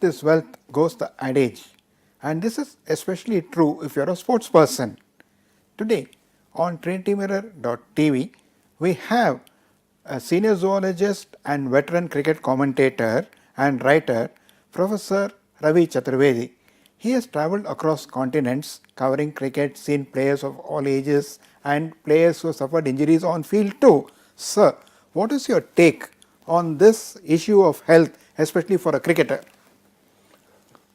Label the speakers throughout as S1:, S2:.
S1: health is wealth goes the adage, and this is especially true if you are a sports person. Today on TrinityMirror.tv, we have a senior zoologist and veteran cricket commentator and writer, Professor Ravi Chathurvedi. He has travelled across continents covering cricket, seen players of all ages and players who suffered injuries on field too. Sir, what is your take on this issue of health, especially for a cricketer?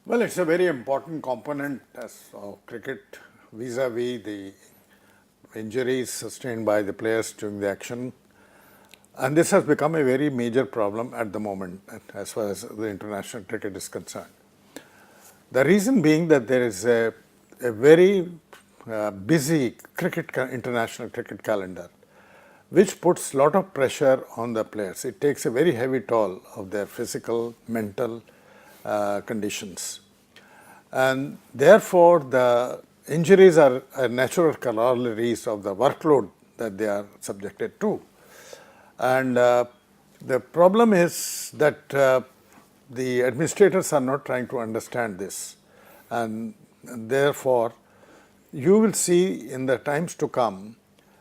S2: Well, it's a very important component of cricket vis-a-vis the injuries sustained by the players during the action. And this has become a very major problem at the moment as far as the international cricket is concerned. The reason being that there is a very busy international cricket calendar, which puts a lot of pressure on the players. It takes a very heavy toll of their physical, mental conditions. And therefore, the injuries are natural corollaries of the workload that they are subjected to. And the problem is that the administrators are not trying to understand this. And therefore, you will see in the times to come,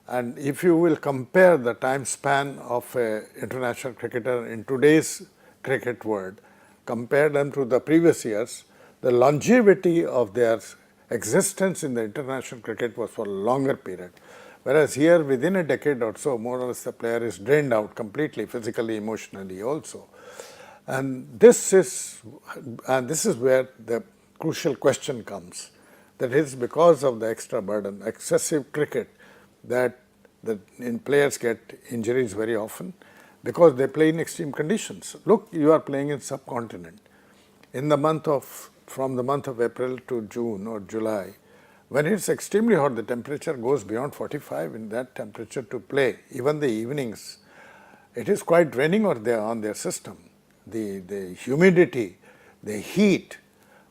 S2: and if you will compare the time span of an international cricketer in today's cricket world, compare them to the previous years, the longevity of their existence in the international cricket was for a longer period. Whereas here, within a decade or so, more or less the player is drained out completely, physically, emotionally also. And this is where the crucial question comes. That is because of the extra burden, excessive cricket, that players get injuries very often because they play in extreme conditions. Look, you are playing in subcontinent. From the month of April to June or July, when it's extremely hot, the temperature goes beyond 45 in that temperature to play. Even the evenings, it is quite draining on their system. The humidity, the heat,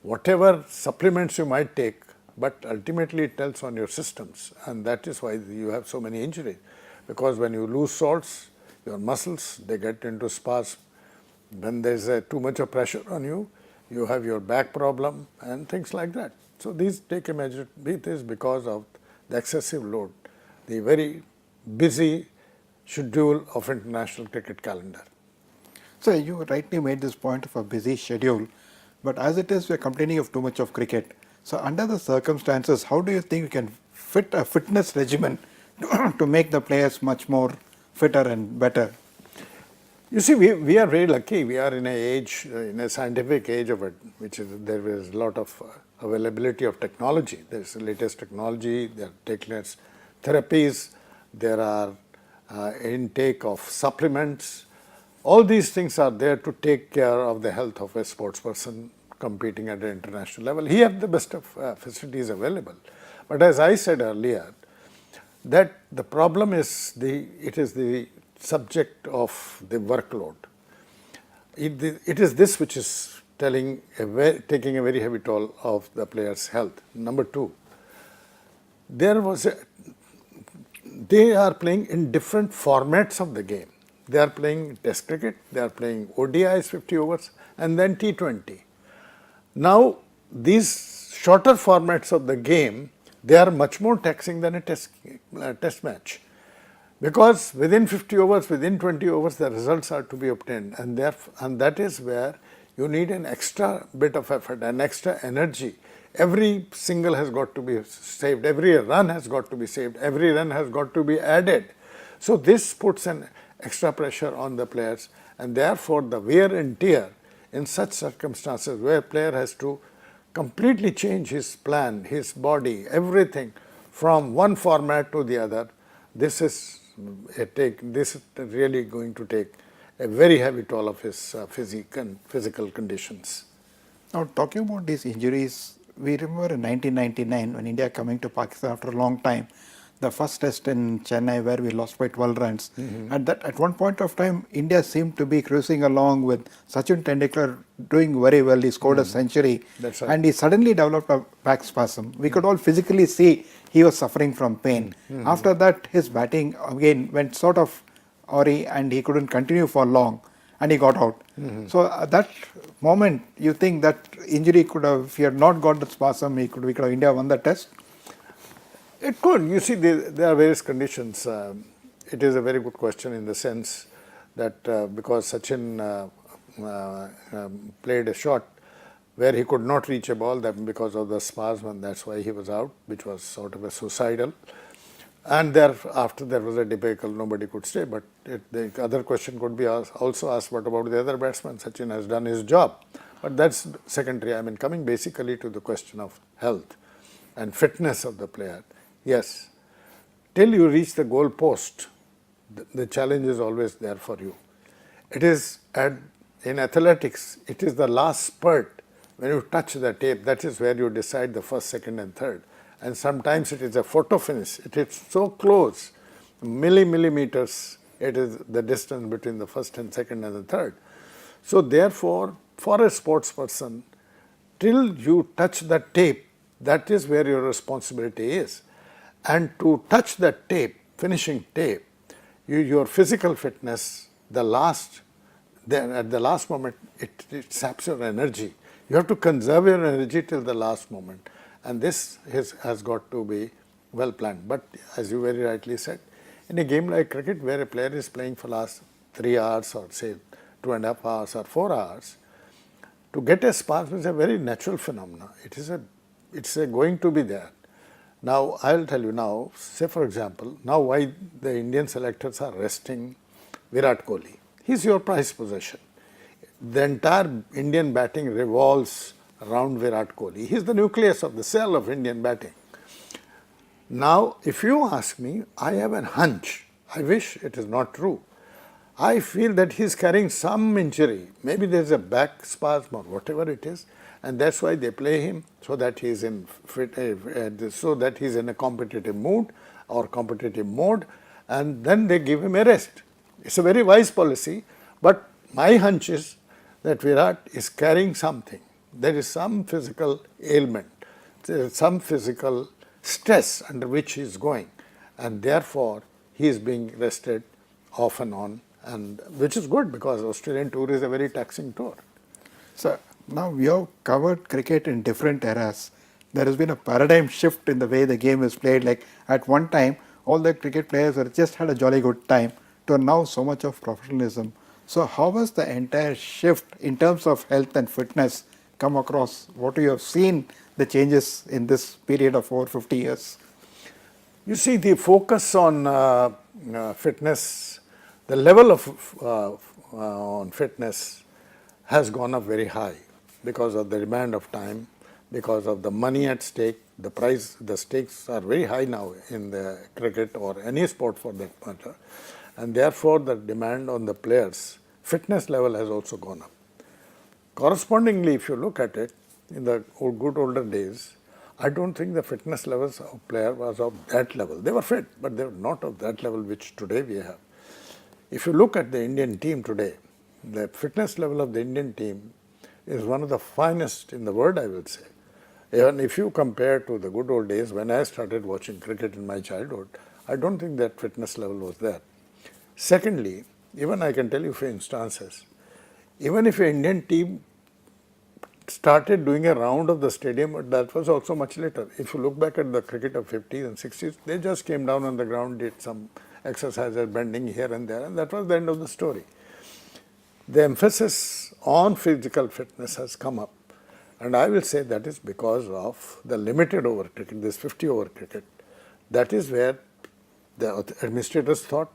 S2: whatever supplements you might take, but ultimately it tells on your systems, and that is why you have so many injuries. Because when you lose salts, your muscles, they get into spasm. When there is too much of pressure on you, you have your back problem and things like that. So these take a major beat is because of the excessive load, the very busy schedule of international cricket calendar.
S1: So you rightly made this point of a busy schedule, but as it is, we are complaining of too much of cricket. So under the circumstances, how do you think we can fit a fitness regimen to make the players much more fitter and better?
S2: You see, we are very lucky. We are in a scientific age of it, there is a lot of availability of technology. There is the latest technology, there are techniques, therapies, there are intake of supplements. All these things are there to take care of the health of a sports person competing at an international level. He has the best of facilities available. But as I said earlier, that the problem is it is the subject of the workload. It is this which is taking a very heavy toll of the player's health. Number two, they are playing in different formats of the game. They are playing Test cricket, they are playing ODIs 50 overs, and then T20. Now, these shorter formats of the game, they are much more taxing than a test match. Because within 50 overs, within 20 overs, the results are to be obtained. And that is where you need an extra bit of effort, an extra energy. Every single has got to be saved. Every run has got to be saved. Every run has got to be added. So this puts an extra pressure on the players. And therefore, the wear and tear in such circumstances where a player has to completely change his plan, his body, everything from one format to the other, this is really going to take a very heavy toll of his physical conditions.
S1: Now, talking about these injuries, we remember in 1999 when India coming to Pakistan after a long time, the first test in Chennai where we lost by 12 runs. At one point of time, India seemed to be cruising along with Sachin Tendulkar doing very well. He scored a century.
S2: That's right.
S1: And he suddenly developed a back spasm. We could all physically see he was suffering from pain. After that, his batting again went sort of awry and he couldn't continue for long. and he got out. So at that moment, you think that injury could have, if he had not got the spasm, we could have India won the test?
S2: It could. You see, there are various conditions. It is a very good question in the sense that because Sachin played a shot where he could not reach a ball that because of the spasm, and that's why he was out, which was sort of a suicidal. And thereafter there was a debacle, nobody could stay. But the other question could be also asked, what about the other batsman? Sachin has done his job. But that's secondary. I mean, coming basically to the question of health and fitness of the player. Yes, till you reach the goal post, the challenge is always there for you. It is, in athletics, it is the last spurt. When you touch the tape, that is where you decide the first, second and third. And sometimes it is a photo finish. It is so close, millimeters, it is the distance between the first and second and the third. So therefore, for a sports person, till you touch the tape, that is where your responsibility is. And to touch that tape, finishing tape, your physical fitness, at the last moment, it saps your energy. You have to conserve your energy till the last moment. And this has got to be well planned. But as you very rightly said, in a game like cricket where a player is playing for last 3 hours or say 2.5 hours or 4 hours, to get a spasm is a very natural phenomenon. It's going to be there. Now, I'll tell you now, say for example, now why the Indian selectors are resting Virat Kohli. He's your prized possession. The entire Indian batting revolves around Virat Kohli. He's the nucleus of the cell of Indian batting. Now, if you ask me, I have a hunch. I wish it is not true. I feel that he's carrying some injury. Maybe there's a back spasm or whatever it is, and that's why they play him so that he's in a competitive mood or competitive mode, and then they give him a rest. It's a very wise policy, but my hunch is that Virat is carrying something. There is some physical ailment, there is some physical stress under which he is going, and therefore he is being rested off and on, and which is good because Australian tour is a very taxing tour.
S1: So now we have covered cricket in different eras. There has been a paradigm shift in the way the game is played. Like at one time, all the cricket players just had a jolly good time, to now so much of professionalism. So how was the entire shift in terms of health and fitness come across? What you have seen the changes in this period of over 50 years?
S2: You see, the focus on fitness, the level of on fitness has gone up very high because of the demand of time, because of the money at stake. The stakes are very high now in the cricket or any sport for that matter, and therefore the demand on the players' fitness level has also gone up. Correspondingly, if you look at it, in the good older days, I don't think the fitness levels of player was of that level. They were fit, but they were not of that level which today we have. If you look at the Indian team today, the fitness level of the Indian team is one of the finest in the world, I will say. Even if you compare to the good old days when I started watching cricket in my childhood, I don't think that fitness level was there. Secondly, even I can tell you for instances, even if an Indian team started doing a round of the stadium, that was also much later. If you look back at the cricket of 50s and 60s, they just came down on the ground, did some exercises, bending here and there, and that was the end of the story. The emphasis on physical fitness has come up, and I will say that is because of the limited over cricket, this 50 over cricket. That is where the administrators thought,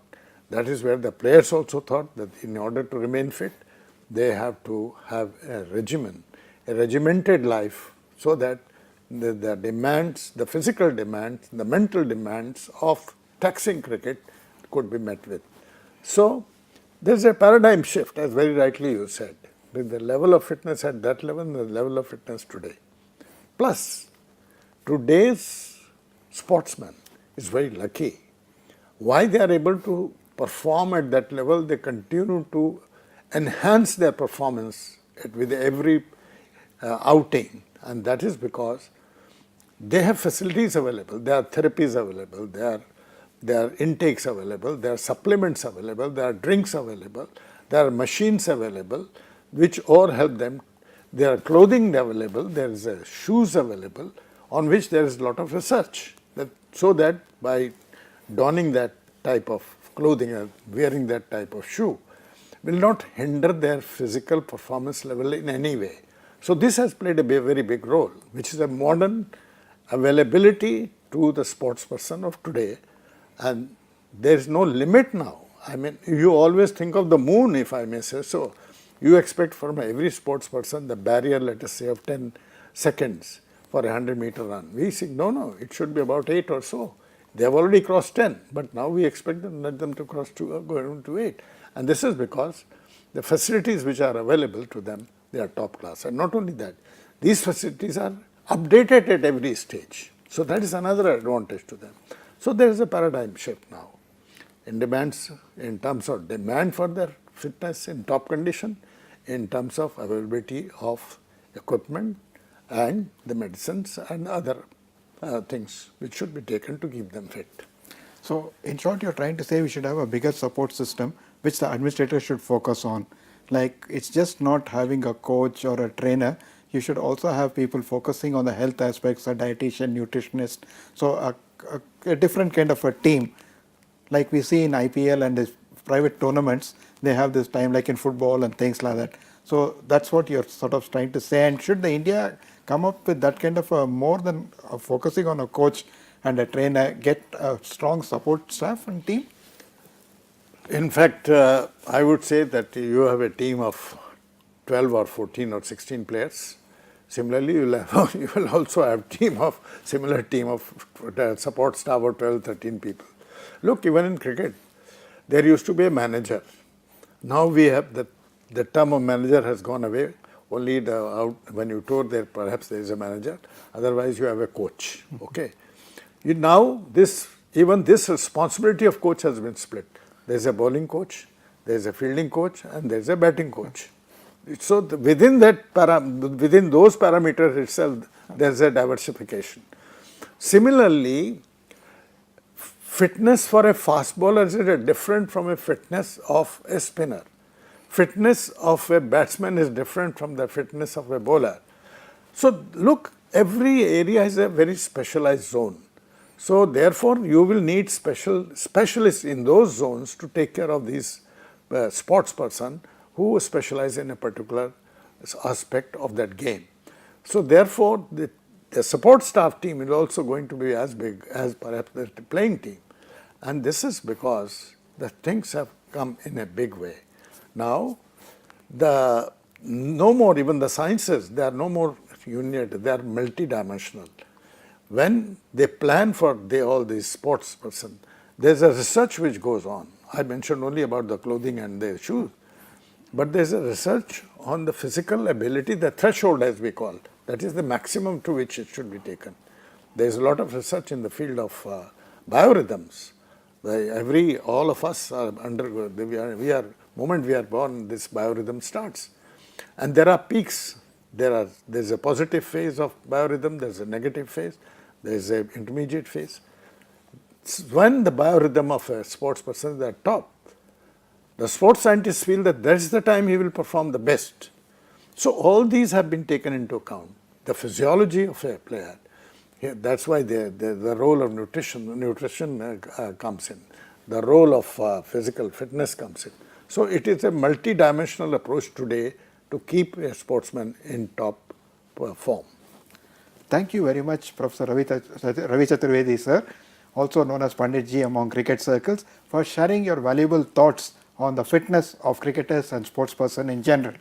S2: that is where the players also thought that in order to remain fit, they have to have a regimen, a regimented life, so that the demands, the physical demands, the mental demands of taxing cricket could be met with. So there's a paradigm shift, as very rightly you said, with the level of fitness at that level and the level of fitness today. Plus, today's sportsman is very lucky. Why they are able to perform at that level, they continue to enhance their performance with every outing, and that is because they have facilities available, there are therapies available, there are intakes available, there are supplements available, there are drinks available. There are machines available which all help them. There are clothing available, there is shoes available on which there is a lot of research. So that by donning that type of clothing or wearing that type of shoe will not hinder their physical performance level in any way. So this has played a very big role, which is a modern availability to the sports person of today, and there is no limit now. I mean, you always think of the moon, if I may say so. You expect from every sports person the barrier, let us say, of 10 seconds for a 100-meter run. We say, no, it should be about 8 or so. They have already crossed 10, but now we expect them to cross go to 8. And this is because the facilities which are available to them, they are top class. And not only that, these facilities are updated at every stage. So that is another advantage to them. So there is a paradigm shift now in terms of demand for their fitness in top condition, in terms of availability of equipment and the medicines and other things which should be taken to keep them fit.
S1: So in short, you're trying to say we should have a bigger support system which the administrator should focus on. Like, it's just not having a coach or a trainer. You should also have people focusing on the health aspects, a dietitian, nutritionist. So a different kind of a team. Like we see in IPL and the private tournaments, they have this time like in football and things like that. So that's what you're sort of trying to say. And should the India come up with that kind of a more than focusing on a coach and a trainer, get a strong support staff and team?
S2: In fact, I would say that you have a team of 12 or 14 or 16 players. Similarly, you will also have similar team of support staff of 12, 13 people. Look, even in cricket, there used to be a manager. Now we have the term of manager has gone away. Only when you tour there, perhaps there is a manager. Otherwise, you have a coach. Okay. Now even this responsibility of coach has been split. There is a bowling coach, there is a fielding coach, and there is a batting coach. So within those parameters itself, there is a diversification. Similarly, fitness for a fast bowler is different from a fitness of a spinner. Fitness of a batsman is different from the fitness of a bowler. So look, every area is a very specialized zone. So therefore, you will need specialists in those zones to take care of these sports person who specialize in a particular aspect of that game. So therefore, the support staff team is also going to be as big as perhaps the playing team. And this is because the things have come in a big way. Now, no more even the sciences, they are no more united, they are multidimensional. When they plan for all these sports person, there's a research which goes on. I mentioned only about the clothing and the shoes, but there's a research on the physical ability, the threshold as we call, that is the maximum to which it should be taken. There's a lot of research in the field of biorhythms. All of us are moment we are born, this biorhythm starts. And there are peaks. There's a positive phase of biorhythm, there's a negative phase, there's an intermediate phase. When the biorhythm of a sports person is at top, the sports scientists feel that that's the time he will perform the best. So all these have been taken into account. The physiology of a player, that's why the role of nutrition comes in. The role of physical fitness comes in. So it is a multi-dimensional approach today to keep a sportsman in top form.
S1: Thank you very much, Professor Ravi Chathurvedi, sir, also known as Panditji among cricket circles, for sharing your valuable thoughts on the fitness of cricketers and sportsperson in general.